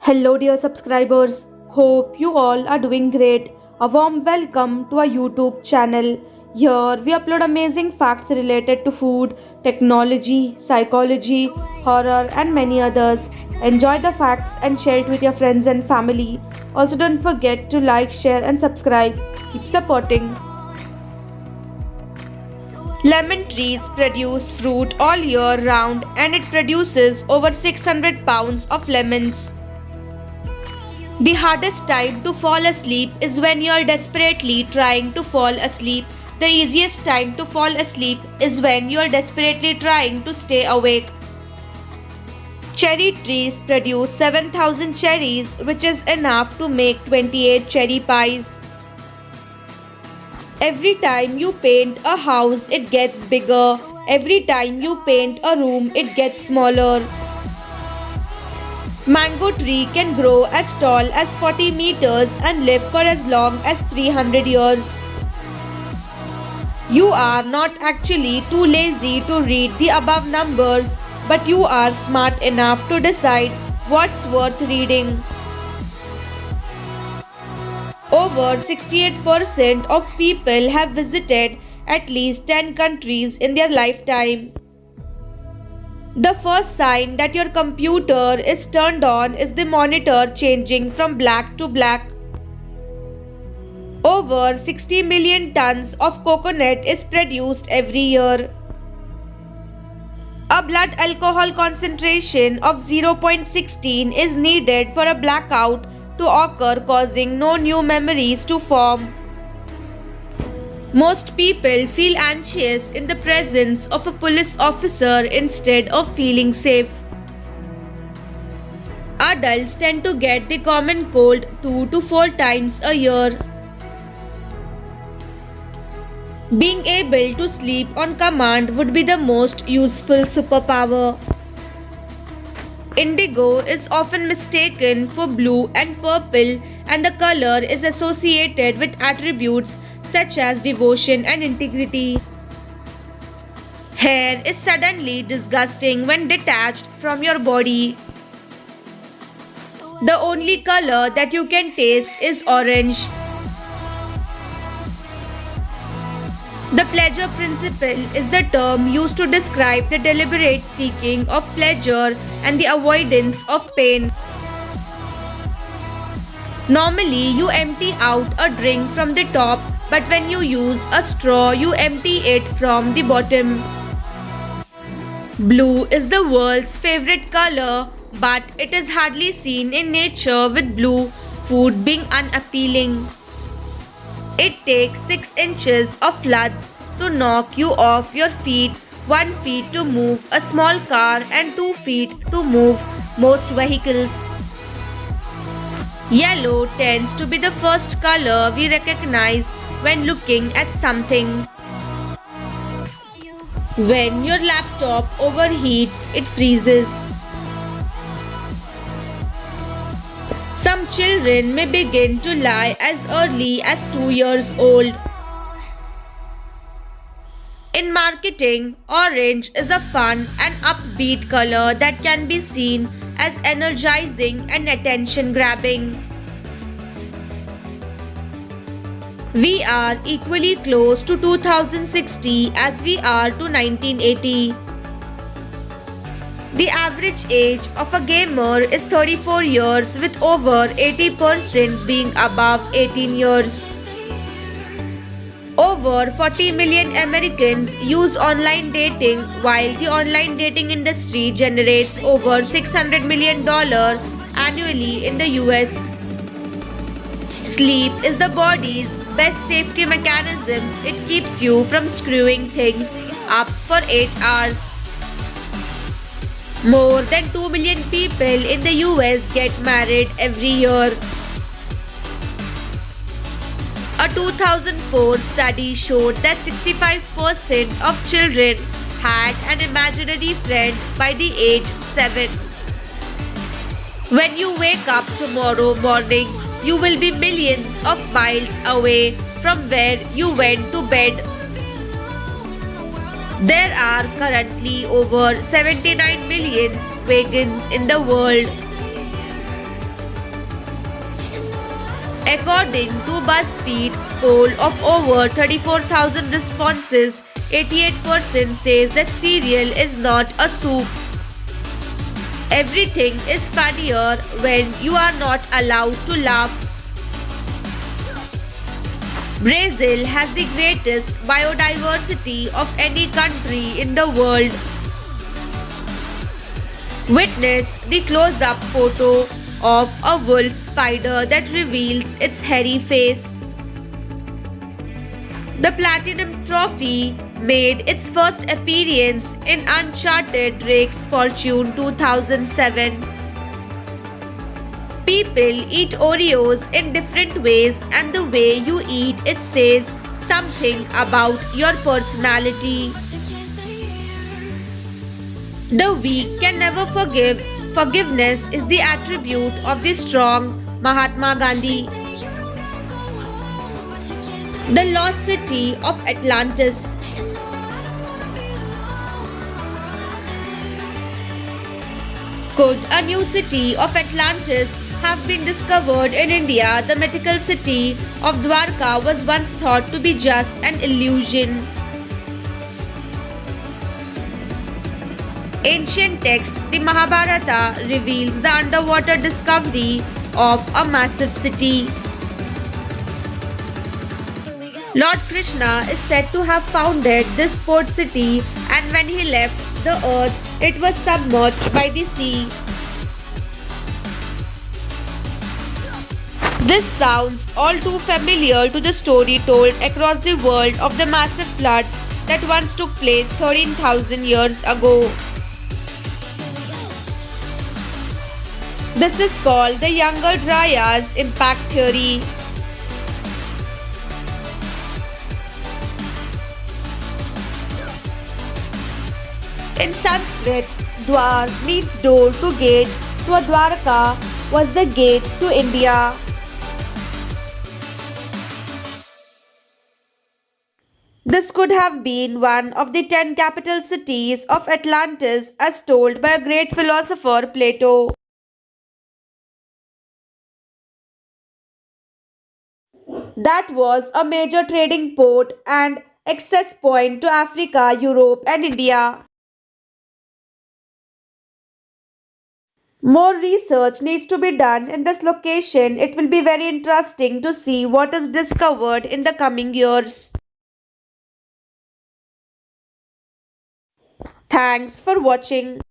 Hello, dear subscribers. Hope you all are doing great. A warm welcome to our YouTube channel. Here we upload amazing facts related to food, technology, psychology, horror, and many others. Enjoy the facts and share it with your friends and family. Also, don't forget to like, share, and subscribe. Keep supporting. Lemon trees produce fruit all year round and it produces over 600 pounds of lemons. The hardest time to fall asleep is when you are desperately trying to fall asleep. The easiest time to fall asleep is when you are desperately trying to stay awake. Cherry trees produce 7,000 cherries, which is enough to make 28 cherry pies. Every time you paint a house, it gets bigger. Every time you paint a room, it gets smaller. Mango tree can grow as tall as 40 meters and live for as long as 300 years. You are not actually too lazy to read the above numbers, but you are smart enough to decide what's worth reading. Over 68% of people have visited at least 10 countries in their lifetime. The first sign that your computer is turned on is the monitor changing from black to black. Over 60 million tons of coconut is produced every year. A blood alcohol concentration of 0.16 is needed for a blackout to occur, causing no new memories to form. Most people feel anxious in the presence of a police officer instead of feeling safe. Adults tend to get the common cold 2 to 4 times a year. Being able to sleep on command would be the most useful superpower. Indigo is often mistaken for blue and purple, and the color is associated with attributes such as devotion and integrity. Hair is suddenly disgusting when detached from your body. The only color that you can taste is orange. The pleasure principle is the term used to describe the deliberate seeking of pleasure and the avoidance of pain. Normally, you empty out a drink from the top, but when you use a straw, you empty it from the bottom. Blue is the world's favorite color, but it is hardly seen in nature, with blue food being unappealing. It takes 6 inches of floods to knock you off your feet, 1 feet to move a small car, and 2 feet to move most vehicles. Yellow tends to be the first color we recognize when looking at something. When your laptop overheats, it freezes. Some children may begin to lie as early as 2 years old. In marketing, orange is a fun and upbeat color that can be seen as energizing and attention-grabbing. We are equally close to 2060 as we are to 1980. The average age of a gamer is 34 years, with over 80% being above 18 years. Over 40 million Americans use online dating, while the online dating industry generates over $600 million annually in the US. Sleep is the body's best safety mechanism. It keeps you from screwing things up for 8 hours. More than 2 million people in the US get married every year. A 2004 study showed that 65% of children had an imaginary friend by the age 7. When you wake up tomorrow morning, you will be millions of miles away from where you went to bed. There are currently over 79 million vegans in the world. According to BuzzFeed poll of over 34,000 responses, 88% says that cereal is not a soup. Everything is funnier when you are not allowed to laugh. Brazil has the greatest biodiversity of any country in the world. Witness the close-up photo of a wolf spider that reveals its hairy face. The Platinum Trophy made its first appearance in Uncharted Drake's Fortune 2007. People eat Oreos in different ways, and the way you eat it says something about your personality. The weak can never forgive. Forgiveness is the attribute of the strong. Mahatma Gandhi. The lost city of Atlantis. Could a new city of Atlantis have been discovered in India? The mythical city of Dwarika was once thought to be just an illusion. Ancient text, the Mahabharata, reveals the underwater discovery of a massive city. Lord Krishna is said to have founded this port city, and when he left the earth, it was submerged by the sea. This sounds all too familiar to the story told across the world of the massive floods that once took place 13,000 years ago. This is called the younger Dryas impact theory. In Sanskrit, Dwar means door to gate, so Dwarika was the gate to India. This could have been one of the 10 capital cities of Atlantis as told by a great philosopher Plato. That was a major trading port and access point to Africa, Europe, and India. More research needs to be done in this location. It will be very interesting to see what is discovered in the coming years. Thanks for watching.